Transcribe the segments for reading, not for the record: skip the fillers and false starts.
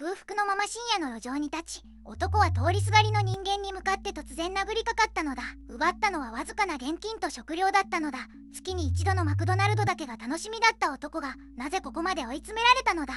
空腹のまま深夜の路上に立ち、男は通りすがりの人間に向かって突然殴りかかったのだ。奪ったのはわずかな現金と食料だったのだ。月に一度のマクドナルドだけが楽しみだった男がなぜここまで追い詰められたのだ。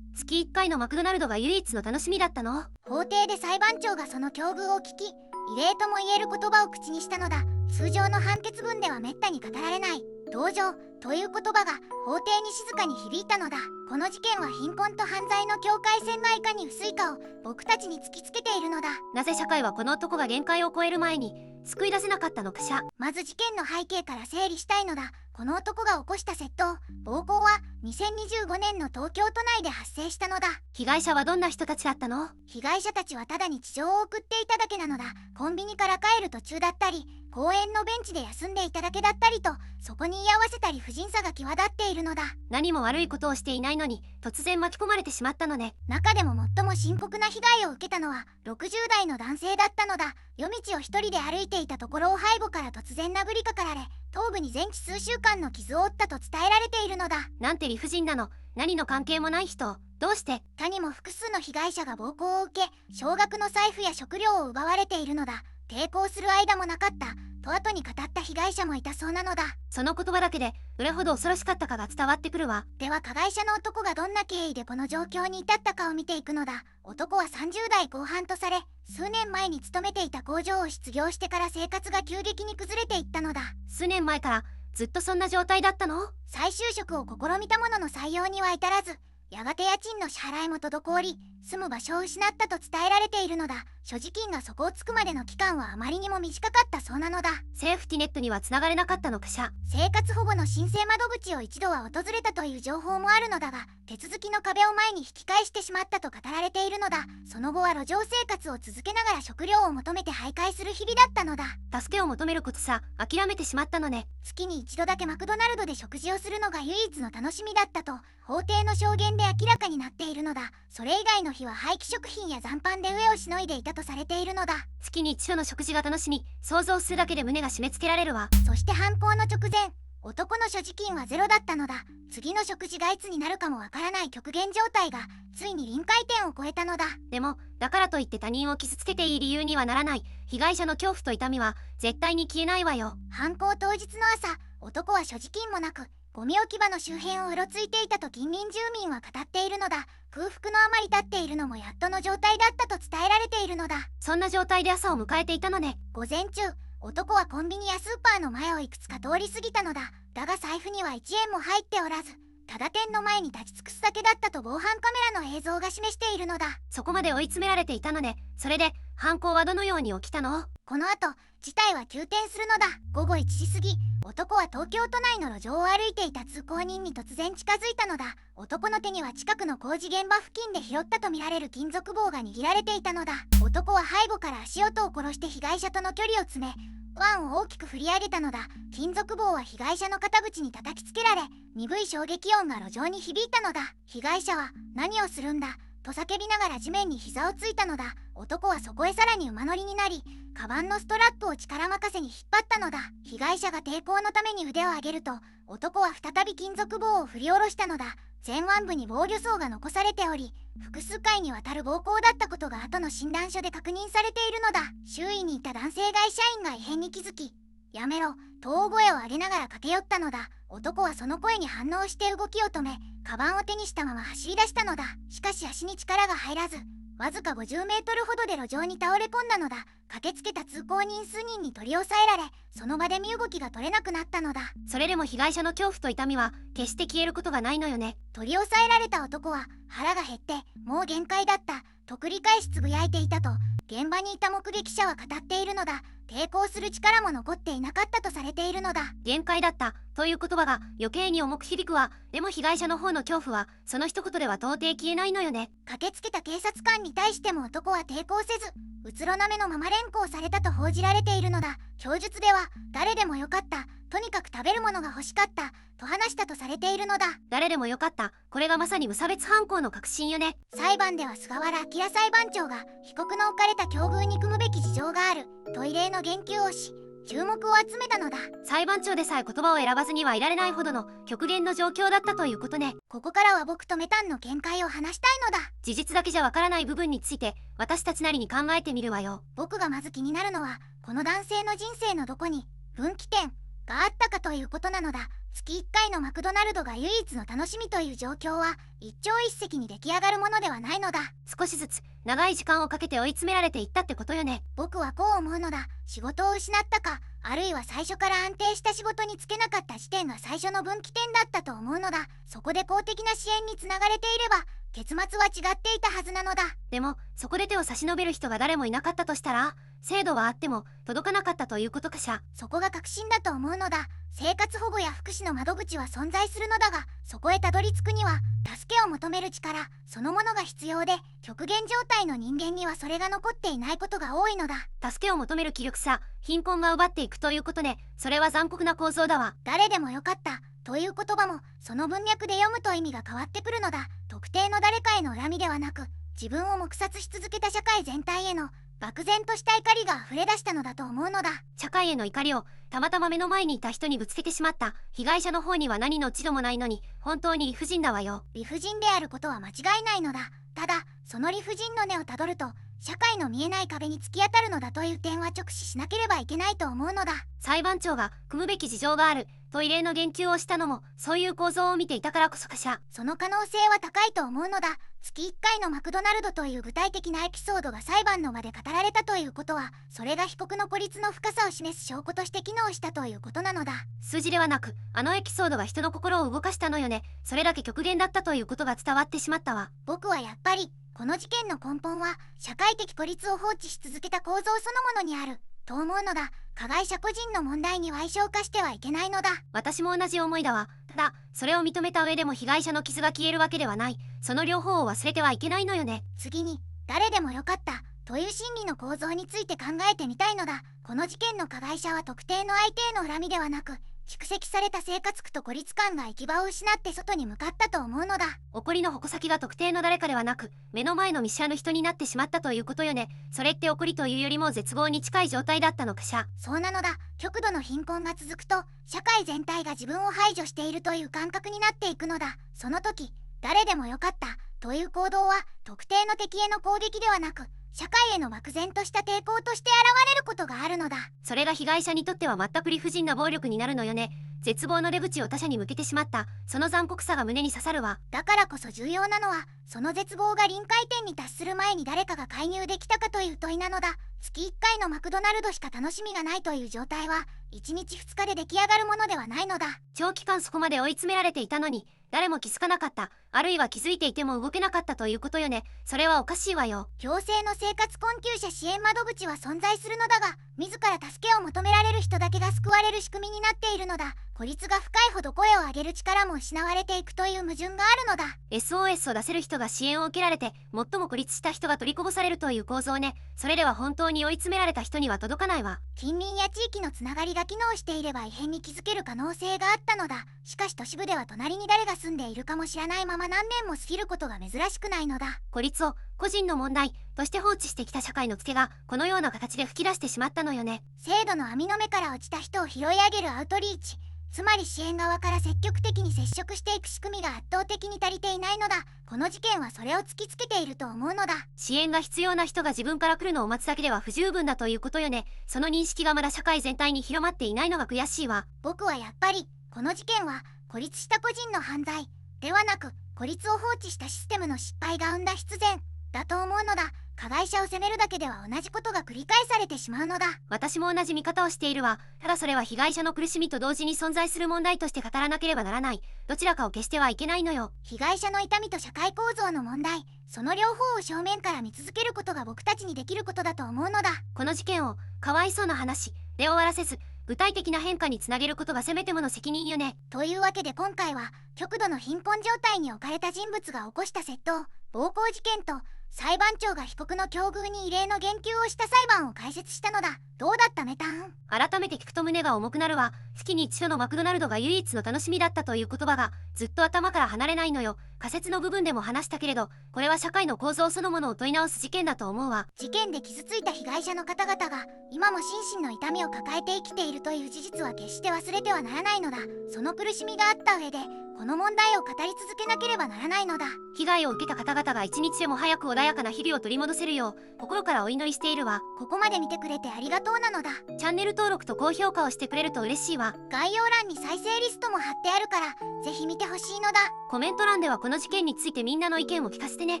月1回のマクドナルドが唯一の楽しみだったの？法廷で裁判長がその境遇を聞き、異例とも言える言葉を口にしたのだ。通常の判決文ではめったに語られない同情という言葉が法廷に静かに響いたのだ。この事件は貧困と犯罪の境界線がいかに薄いかを僕たちに突きつけているのだ。なぜ社会はこの男が限界を超える前に救い出せなかったのかしら。まず事件の背景から整理したいのだ。この男が起こした窃盗、暴行は2025年の東京都内で発生したのだ。被害者はどんな人たちだったの？被害者たちはただ日常を送っていただけなのだ。コンビニから帰る途中だったり、公園のベンチで休んでいただけだったりと、そこに居合わせたり不審さが際立っているのだ。何も悪いことをしていないのに突然巻き込まれてしまったのね。中でも最も深刻な被害を受けたのは60代の男性だったのだ。夜道を一人で歩いていたところを背後から突然殴りかかられ、頭部に全治数週間の傷を負ったと伝えられているのだ。なんて理不尽なの。何の関係もない人、どうして？他にも複数の被害者が暴行を受け、少額の財布や食料を奪われているのだ。抵抗する間もなかったと後に語った被害者もいたそうなのだ。その言葉だけでどれほど恐ろしかったかが伝わってくるわ。では加害者の男がどんな経緯でこの状況に至ったかを見ていくのだ。男は30代後半とされ、数年前に勤めていた工場を失業してから生活が急激に崩れていったのだ。数年前からずっとそんな状態だったの？再就職を試みたものの採用には至らず、やがて家賃の支払いも滞り、住む場所を失ったと伝えられているのだ。所持金が底をつくまでの期間はあまりにも短かったそうなのだ。セーフティネットには繋がれなかったのかしら。生活保護の申請窓口を一度は訪れたという情報もあるのだが、手続きの壁を前に引き返してしまったと語られているのだ。その後は路上生活を続けながら食料を求めて徘徊する日々だったのだ。助けを求めることさ諦めてしまったのね。月に一度だけマクドナルドで食事をするのが唯一の楽しみだったと法廷の証言で明らかになっているのだ。それ以外の日は廃棄食品や残飯で飢えをしのいでいたとされているのだ。月に一度の食事が楽しみ、想像するだけで胸が締め付けられるわ。そして犯行の直前、男の所持金はゼロだったのだ。次の食事がいつになるかもわからない極限状態がついに臨界点を超えたのだ。でもだからといって他人を傷つけていい理由にはならない。被害者の恐怖と痛みは絶対に消えないわよ。犯行当日の朝、男は所持金もなくゴミ置き場の周辺をうろついていたと近隣住民は語っているのだ。空腹のあまり立っているのもやっとの状態だったと伝えられているのだ。そんな状態で朝を迎えていたのね。午前中、男はコンビニやスーパーの前をいくつか通り過ぎたのだ。だが財布には1円も入っておらず、ただ店の前に立ち尽くすだけだったと防犯カメラの映像が示しているのだ。そこまで追い詰められていたのね。それで犯行はどのように起きたの？この後、事態は急転するのだ。午後1時過ぎ、男は東京都内の路上を歩いていた通行人に突然近づいたのだ。男の手には近くの工事現場付近で拾ったとみられる金属棒が握られていたのだ。男は背後から足音を殺して被害者との距離を詰め、ワンを大きく振り上げたのだ。金属棒は被害者の肩口に叩きつけられ、鈍い衝撃音が路上に響いたのだ。被害者は何をするんだと叫びながら地面に膝をついたのだ。男はそこへさらに馬乗りになり、カバンのストラップを力任せに引っ張ったのだ。被害者が抵抗のために腕を上げると、男は再び金属棒を振り下ろしたのだ。前腕部に防御創が残されており、複数回にわたる暴行だったことが後の診断書で確認されているのだ。周囲にいた男性会社員が異変に気づき、やめろと大声を上げながら駆け寄ったのだ。男はその声に反応して動きを止め、カバンを手にしたまま走り出したのだ。しかし足に力が入らず、わずか50メートルほどで路上に倒れ込んだのだ。駆けつけた通行人数人に取り押さえられ、その場で身動きが取れなくなったのだ。それでも被害者の恐怖と痛みは決して消えることがないのよね。取り押さえられた男は腹が減ってもう限界だったと繰り返しつぶやいていたと現場にいた目撃者は語っているのだ。抵抗する力も残っていなかったとされているのだ。限界だったという言葉が余計に重く響くわ。でも被害者の方の恐怖はその一言では到底消えないのよね。駆けつけた警察官に対しても男は抵抗せず、うつろな目のまま連行されたと報じられているのだ。供述では誰でもよかった、とにかく食べるものが欲しかったと話したとされているのだ。誰でもよかった、これがまさに無差別犯行の確信よね。裁判では菅原明裁判長が被告の置かれた境遇に組むべき事情があると異例の言及をし、注目を集めたのだ。裁判長でさえ言葉を選ばずにはいられないほどの極限の状況だったということね。ここからは僕とメタンの見解を話したいのだ。事実だけじゃわからない部分について私たちなりに考えてみるわよ。僕がまず気になるのは、この男性の人生のどこに分岐点があったかということなのだ。月1回のマクドナルドが唯一の楽しみという状況は一朝一夕に出来上がるものではないのだ。少しずつ長い時間をかけて追い詰められていったってことよね。僕はこう思うのだ。仕事を失ったか、あるいは最初から安定した仕事に就けなかった時点が最初の分岐点だったと思うのだ。そこで公的な支援につながれていれば結末は違っていたはずなのだ。でもそこで手を差し伸べる人が誰もいなかったとしたら、制度はあっても届かなかったということかしら。そこが確信だと思うのだ。生活保護や福祉の窓口は存在するのだが、そこへたどり着くには助けを求める力そのものが必要で、極限状態の人間にはそれが残っていないことが多いのだ。助けを求める気力さ、貧困が奪っていくということね。それは残酷な構造だわ。誰でもよかったという言葉もその文脈で読むと意味が変わってくるのだ。特定の誰かへの恨みではなく、自分を黙殺し続けた社会全体への漠然とした怒りが溢れ出したのだと思うのだ。社会への怒りをたまたま目の前にいた人にぶつけてしまった被害者の方には何の落ち度もないのに、本当に理不尽だわよ。理不尽であることは間違いないのだ。ただその理不尽の根をたどると、社会の見えない壁に突き当たるのだという点は直視しなければいけないと思うのだ。裁判長が汲むべき事情があると異例の言及をしたのも、そういう構造を見ていたからこそかしら。その可能性は高いと思うのだ。月1回のマクドナルドという具体的なエピソードが裁判の場で語られたということは、それが被告の孤立の深さを示す証拠として機能したということなのだ。数字ではなく、あのエピソードが人の心を動かしたのよね。それだけ極限だったということが伝わってしまったわ。僕はやっぱりこの事件の根本は社会的孤立を放置し続けた構造そのものにあると思うのだ。加害者個人の問題に矮小化してはいけないのだ。私も同じ思いだわ。ただそれを認めた上でも被害者の傷が消えるわけではない。その両方を忘れてはいけないのよね。次に、誰でもよかったという心理の構造について考えてみたいのだ。この事件の加害者は特定の相手への恨みではなく、蓄積された生活苦と孤立感が行き場を失って外に向かったと思うのだ。怒りの矛先が特定の誰かではなく、目の前の見知らぬ人になってしまったということよね。それって怒りというよりも絶望に近い状態だったのかしら。そうなのだ。極度の貧困が続くと、社会全体が自分を排除しているという感覚になっていくのだ。その時、誰でもよかったという行動は特定の敵への攻撃ではなく、社会への漠然とした抵抗として現れることがあるのだ。それが被害者にとっては全く理不尽な暴力になるのよね。絶望の出口を他者に向けてしまった、その残酷さが胸に刺さるわ。だからこそ重要なのは、その絶望が臨界点に達する前に誰かが介入できたかという問いなのだ。月1回のマクドナルドしか楽しみがないという状態は1日2日で出来上がるものではないのだ。長期間そこまで追い詰められていたのに誰も気づかなかった、あるいは気づいていても動けなかったということよね。それはおかしいわよ。行政の生活困窮者支援窓口は存在するのだが、自ら助けを求められる人だけが救われる仕組みになっているのだ。孤立が深いほど声を上げる力も失われていくという矛盾があるのだ。 SOS を出せる人が支援を受けられて、最も孤立した人が取りこぼされるという構造ね。それでは本当に追い詰められた人には届かないわ。近隣や地域のつながりが機能していれば異変に気づける可能性があったのだ。しかし都市部では隣に誰が住んでいるかも知らないまま何年も過ぎることが珍しくないのだ。孤立を個人の問題として放置してきた社会のツケがこのような形で吹き出してしまったのよね。制度の網の目から落ちた人を拾い上げるアウトリーチ、つまり支援側から積極的に接触していく仕組みが圧倒的に足りていないのだ。この事件はそれを突きつけていると思うのだ。支援が必要な人が自分から来るのを待つだけでは不十分だということよね。その認識がまだ社会全体に広まっていないのが悔しいわ。僕はやっぱりこの事件は孤立した個人の犯罪ではなく、孤立を放置したシステムの失敗が生んだ必然だと思うのだ。加害者を責めるだけでは同じことが繰り返されてしまうのだ。私も同じ見方をしているわ。ただそれは被害者の苦しみと同時に存在する問題として語らなければならない。どちらかを消してはいけないのよ。被害者の痛みと社会構造の問題、その両方を正面から見続けることが僕たちにできることだと思うのだ。この事件をかわいそうな話で終わらせず、具体的な変化につなげることがせめてもの責任よね。というわけで今回は極度の貧困状態に置かれた人物が起こした窃盗、暴行事件と裁判長が被告の境遇に異例の言及をした裁判を解説したのだ。どうだったメタン？改めて聞くと胸が重くなるわ。月に一度のマクドナルドが唯一の楽しみだったという言葉がずっと頭から離れないのよ。仮説の部分でも話したけれど、これは社会の構造そのものを問い直す事件だと思うわ。事件で傷ついた被害者の方々が今も心身の痛みを抱えて生きているという事実は決して忘れてはならないのだ。その苦しみがあった上でこの問題を語り続けなければならないのだ。被害を受けた方々が一日でも早く穏やかな日々を取り戻せるよう心からお祈りしているわ。ここまで見てくれてありがとうなのだ。チャンネル登録と高評価をしてくれると嬉しいわ。概要欄に再生リストも貼ってあるからぜひ見てほしいのだ。コメント欄ではこの事件についてみんなの意見を聞かせてね。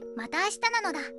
また明日なのだ。